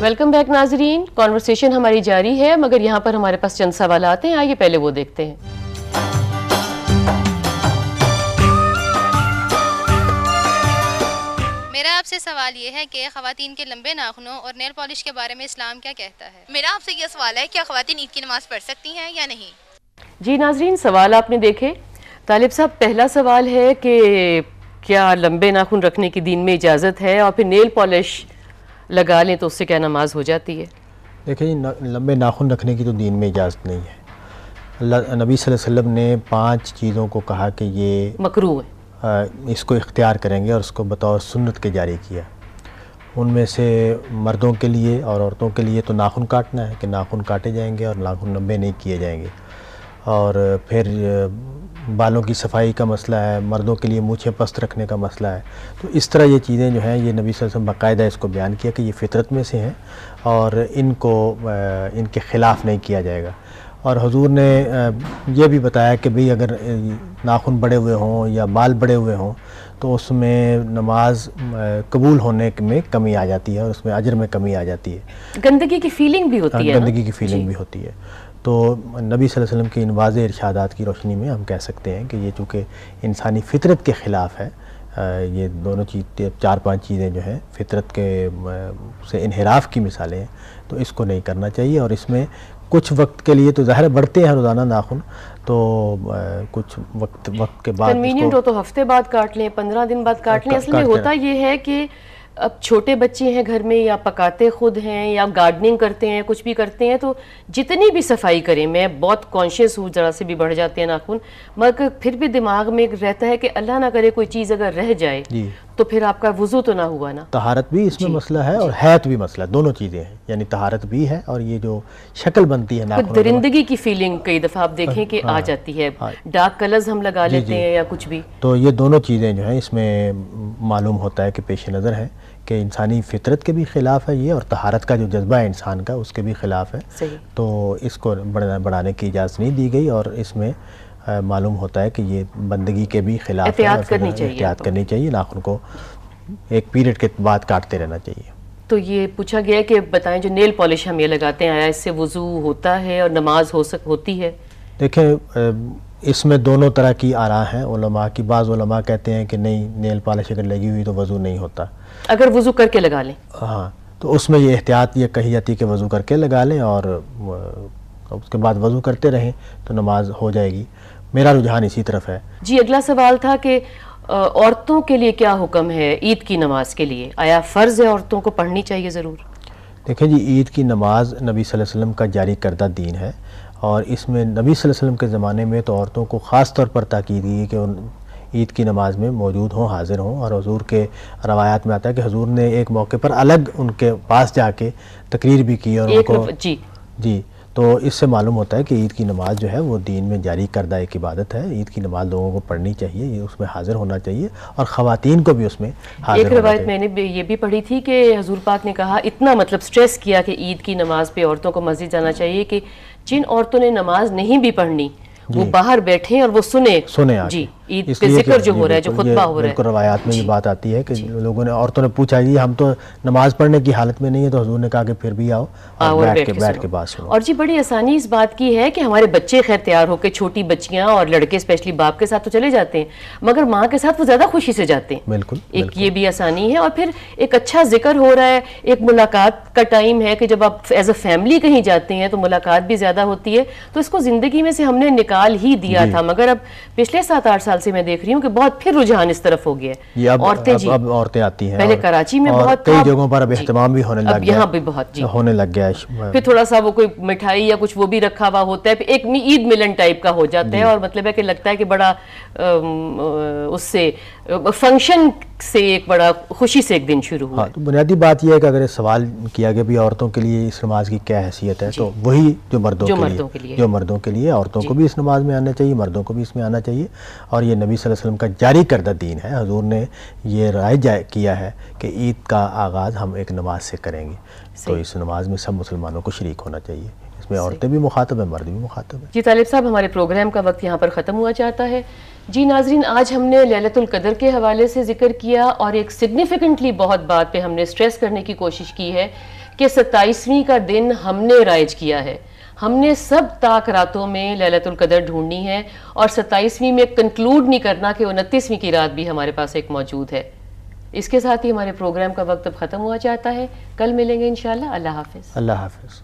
Welcome back ناظرین، conversation ہماری جاری ہے مگر یہاں پر ہمارے پاس چند سوالات ہیں، آئیے پہلے وہ دیکھتے ہیں۔ میرا آپ سے سوال یہ ہے کہ خواتین کے لمبے ناخنوں اور نیل پالش کے بارے میں اسلام کیا کہتا ہے؟ میرا آپ سے یہ سوال ہے کیا خواتین عید کی نماز پڑھ سکتی ہیں یا نہیں؟ جی ناظرین، سوال آپ نے دیکھے۔ طالب صاحب، پہلا سوال ہے کہ کیا لمبے ناخن رکھنے کی دین میں اجازت ہے، اور پھر نیل پالش لگا لیں تو اس سے کیا نماز ہو جاتی ہے؟ دیکھیں جی، لمبے ناخن رکھنے کی تو دین میں اجازت نہیں ہے۔ نبی صلی اللہ علیہ وسلم نے 5 چیزوں کو کہا کہ یہ مکروہ ہے، اس کو اختیار کریں گے اور اس کو بطور سنت کے جاری کیا۔ ان میں سے مردوں کے لیے اور عورتوں کے لیے تو ناخن کاٹنا ہے کہ ناخن کاٹے جائیں گے اور ناخن لمبے نہیں کیے جائیں گے، اور پھر بالوں کی صفائی کا مسئلہ ہے، مردوں کے لیے مونچھیں پست رکھنے کا مسئلہ ہے۔ تو اس طرح یہ چیزیں جو ہیں یہ نبی صلی اللہ علیہ وسلم باقاعدہ اس کو بیان کیا کہ یہ فطرت میں سے ہیں اور ان کو ان کے خلاف نہیں کیا جائے گا۔ اور حضور نے یہ بھی بتایا کہ بھئی اگر ناخن بڑے ہوئے ہوں یا بال بڑے ہوئے ہوں تو اس میں نماز قبول ہونے میں کمی آ جاتی ہے اور اس میں اجر میں کمی آ جاتی ہے، گندگی کی فیلنگ بھی ہوتی ہے، گندگی کی فیلنگ بھی ہوتی ہے۔ تو نبی صلی اللہ علیہ وسلم کے ان واضح ارشادات کی روشنی میں ہم کہہ سکتے ہیں کہ یہ چونکہ انسانی فطرت کے خلاف ہے، یہ دونوں 4-5 چیزیں جو ہیں فطرت کے سے انحراف کی مثالیں ہیں، تو اس کو نہیں کرنا چاہیے۔ اور اس میں کچھ وقت کے لیے تو ظاہر بڑھتے ہیں روزانہ ناخن، تو کچھ وقت کے بعد کنوینینٹ ہو تو ہفتے بعد کاٹ لیں، 15 دن بعد کاٹ لیں۔ اصل میں ہوتا یہ ہے کہ اب چھوٹے بچے ہیں گھر میں، یا پکاتے خود ہیں یا گارڈننگ کرتے ہیں، کچھ بھی کرتے ہیں، تو جتنی بھی صفائی کریں، میں بہت کانشیس ہوں، ذرا سے بھی بڑھ جاتے ہیں ناخن، مگر پھر بھی دماغ میں رہتا ہے کہ اللہ نہ کرے کوئی چیز اگر رہ جائے تو پھر آپ کا وضو تو نہ ہوا نا۔ طہارت بھی اس میں مسئلہ ہے اور حیات بھی مسئلہ ہے، دونوں چیزیں ہیں، یعنی طہارت بھی ہے اور یہ جو شکل بنتی ہے ناخن، درندگی کی فیلنگ کئی دفعہ آپ دیکھیں کہ آ جاتی ہے، ڈارک کلرز ہم لگا لیتے ہیں یا کچھ بھی، تو یہ دونوں چیزیں جو ہیں اس میں معلوم ہوتا ہے کہ پیش نظر ہے کہ انسانی فطرت کے بھی خلاف ہے یہ، اور طہارت کا جو جذبہ ہے انسان کا اس کے بھی خلاف ہے۔ تو اس کو بڑھانے کی اجازت نہیں دی گئی، اور اس میں معلوم ہوتا ہے کہ یہ بندگی کے بھی خلاف ہے، احتیاط کرنی چاہیے، ناخن کو ایک پیریڈ کے بعد کاٹتے رہنا چاہیے۔ تو یہ پوچھا گیا کہ بتائیں جو نیل پالش ہم یہ لگاتے ہیں، آیا اس سے وضو ہوتا ہے اور نماز ہوتی ہے؟ دیکھیں اس میں دونوں طرح کی آراء ہیں علماء کی۔ بعض علماء کہتے ہیں کہ نہیں، نیل پالش اگر لگی ہوئی تو وضو نہیں ہوتا، اگر وضو کر کے لگا لیں۔ ہاں، تو اس میں یہ احتیاط یہ کہی جاتی ہے کہ وضو کر کے لگا لیں اور اس کے بعد وضو کرتے رہیں تو نماز ہو جائے گی۔ میرا رجحان اسی طرف ہے۔ جی، اگلا سوال تھا کہ عورتوں کے لیے کیا حکم ہے عید کی نماز کے لیے؟ آیا فرض ہے عورتوں کو پڑھنی چاہیے ضرور؟ دیکھیں جی، عید کی نماز نبی صلی اللہ علیہ وسلم کا جاری کردہ دین ہے، اور اس میں نبی صلی اللہ علیہ وسلم کے زمانے میں تو عورتوں کو خاص طور پر تاکید کی کہ ان عید کی نماز میں موجود ہوں، حاضر ہوں، اور حضور کے روایات میں آتا ہے کہ حضور نے ایک موقع پر الگ ان کے پاس جا کے تقریر بھی کی، اور ان کو جی، تو اس سے معلوم ہوتا ہے کہ عید کی نماز جو ہے وہ دین میں جاری کردہ ایک عبادت ہے۔ عید کی نماز لوگوں کو پڑھنی چاہیے، یہ اس میں حاضر ہونا چاہیے، اور خواتین کو بھی اس میں حاضر ہونا چاہیے۔ ایک روایت میں نے یہ بھی پڑھی تھی کہ حضور پاک نے کہا، اتنا مطلب سٹریس کیا کہ عید کی نماز پہ عورتوں کو مسجد جانا چاہیے کہ جن عورتوں نے نماز نہیں بھی پڑھنی وہ باہر بیٹھیں اور وہ سنیں جی عید پہ ذکر جو ہو رہا ہے، جو خطبہ ہو رہا ہے۔ بالکل روایات میں یہ بات آتی ہے کہ لوگوں نے، عورتوں نے پوچھا جی ہم تو نماز پڑھنے کی حالت میں نہیں ہے، تو حضور نے کہا کہ پھر بھی آؤ اور بیٹھ کے بات سنو۔ اور جی بڑی آسانی اس بات کی ہے کہ ہمارے بچے خیر تیار ہو کے، چھوٹی بچیاں اور لڑکے اسپیشلی باپ کے ساتھ تو چلے جاتے ہیں، مگر ماں کے ساتھ وہ زیادہ خوشی سے جاتے ہیں۔ بالکل، ایک یہ بھی آسانی ہے، اور پھر ایک اچھا ذکر ہو رہا ہے، ایک ملاقات کا ٹائم ہے کہ جب آپ ایز اے فیملی کہیں جاتے ہیں تو ملاقات بھی زیادہ ہوتی ہے، تو اس کو زندگی میں سے ہم نے نکال ہی دیا تھا، مگر اب پچھلے 7-8 سال سے میں دیکھ رہی ہوں کہ بہت پھر رجحان اس طرف ہو گیا ہے۔ اب عورتیں آتی ہیں، پہلے کراچی میں بہت، کئی جگہوں پر اب اہتمام بھی ہونے لگ گیا، یہاں بھی بہت ہونے لگ گیا ہے۔ پھر تھوڑا سا وہ کوئی مٹھائی یا کچھ وہ بھی رکھا ہوا ہوتا ہے، پھر ایک عید ملن ٹائپ کا ہو جاتا ہے، اور مطلب ہے کہ لگتا ہے کہ بڑا اس سے فنکشن سے ایک بڑا خوشی سے ایک دن شروع ہوا۔ تو بنیادی بات یہ ہے کہ اگر سوال کیا گیا بھی عورتوں کے لیے اس نماز کی کیا حیثیت ہے، تو وہی جو مردوں کے لیے، عورتوں کو بھی اس نماز میں آنا چاہیے، مردوں کو بھی اس میں آنا چاہیے، اور یہ نبی صلی اللہ علیہ وسلم کا جاری کردہ دین ہے۔ حضور نے یہ رائج کیا ہے کہ عید کا آغاز ہم ایک نماز سے کریں گے، تو اس نماز میں سب مسلمانوں کو شریک ہونا چاہیے۔ اس میں عورتیں بھی مخاطب ہیں، مرد بھی مخاطب ہیں۔ جی طالب صاحب، ہمارے پروگرام کا وقت یہاں پر ختم ہوا چاہتا ہے۔ جی ناظرین، آج ہم نے لیلۃ القدر کے حوالے سے ذکر کیا اور ایک سگنیفیکنٹلی بہت بات پہ ہم نے سٹریس کرنے کی کوشش کی ہے کہ 27ویں کا دن ہم نے رائج کیا ہے۔ ہم نے سب طاق راتوں میں لیلۃ القدر ڈھونڈنی ہے اور 27ویں میں کنکلوڈ نہیں کرنا کہ 29ویں کی رات بھی ہمارے پاس ایک موجود ہے۔ اس کے ساتھ ہی ہمارے پروگرام کا وقت اب ختم ہوا چاہتا ہے۔ کل ملیں گے انشاءاللہ۔ اللہ حافظ۔ اللہ حافظ۔